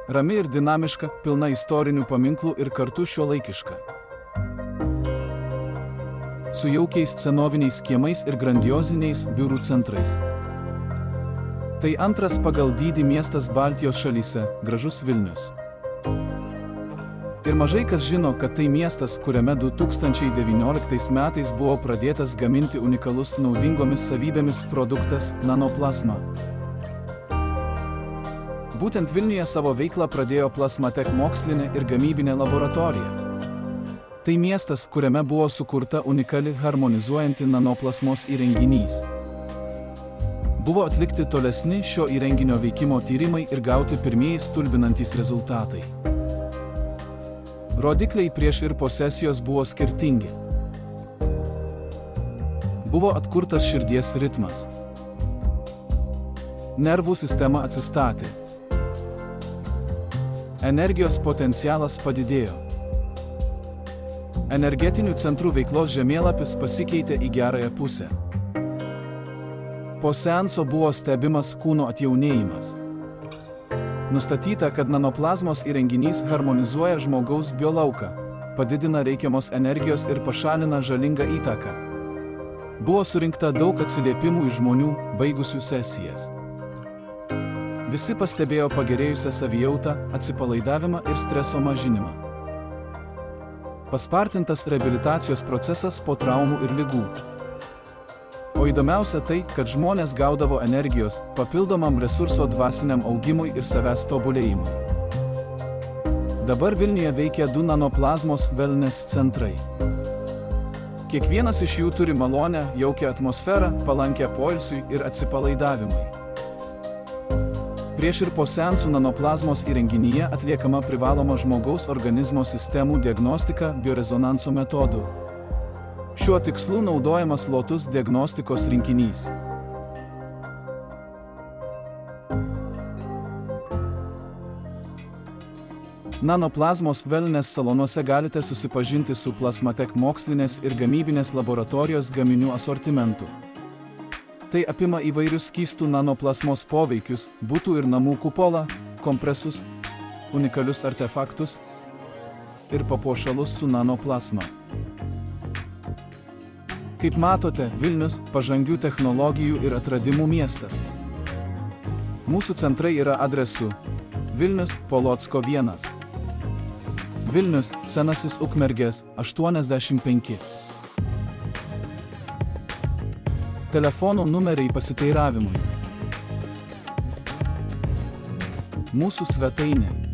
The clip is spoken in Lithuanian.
Rami ir dinamiška, pilna istorinių paminklų ir kartu šiuolaikiška. Su jaukiais senoviniais kiemais ir grandioziniais biurų centrais. Tai antras pagal dydį miestas Baltijos šalyse, gražus Vilnius. Ir mažai kas žino, kad tai miestas, kuriame 2019 metais buvo pradėtas gaminti unikalus naudingomis savybėmis produktas nanoplasma. Būtent Vilniuje savo veiklą pradėjo Plasmatek mokslinė ir gamybinė laboratorija. Tai miestas, kuriame buvo sukurta unikali harmonizuojanti nanoplasmos įrenginys. Buvo atlikti tolesni šio įrenginio veikimo tyrimai ir gauti pirmieji stulbinantys rezultatai. Rodikliai prieš ir po sesijos buvo skirtingi. Buvo atkurtas širdies ritmas. Nervų sistema atsistatė. Energijos potencialas padidėjo. Energetinių centrų veiklos žemėlapis pasikeitė į gerąją pusę. Po seanso buvo stebimas kūno atjaunėjimas. Nustatyta, kad nanoplazmos įrenginys harmonizuoja žmogaus biolauką, padidina reikiamos energijos ir pašalina žalingą įtaką. Buvo surinkta daug atsiliepimų iš žmonių, baigusių sesijas. Visi pastebėjo pagerėjusią savijautą, atsipalaidavimą ir streso mažinimą. Paspartintas reabilitacijos procesas po traumų ir ligų. O įdomiausia tai, kad žmonės gaudavo energijos papildomam resurso dvasiniam augimui ir savęs tobulėjimui. Dabar Vilniuje veikia 2 nanoplazmos wellness centrai. Kiekvienas iš jų turi malonią, jaukią atmosferą, palankę poilsiui ir atsipalaidavimui. Prieš ir po seansų nanoplazmos įrenginyje atliekama privaloma žmogaus organizmo sistemų diagnostika biorezonanso metodu. Šiuo tikslu naudojamas Lotus diagnostikos rinkinys. Nanoplazmos wellness salonuose galite susipažinti su Plasmatek mokslinės ir gamybinės laboratorijos gaminių asortimentu. Tai apima įvairius skystų nanoplasmos poveikius, butų ir namų kupolą, kompresus, unikalius artefaktus ir papuošalus su nanoplasma. Kaip matote, Vilnius – pažangių technologijų ir atradimų miestas. Mūsų centrai yra adresu Vilnius, Polocko 1. Vilnius, Senasis Ukmergės, 85. Telefonų numeriai pasiteiravimui. Mūsų svetainė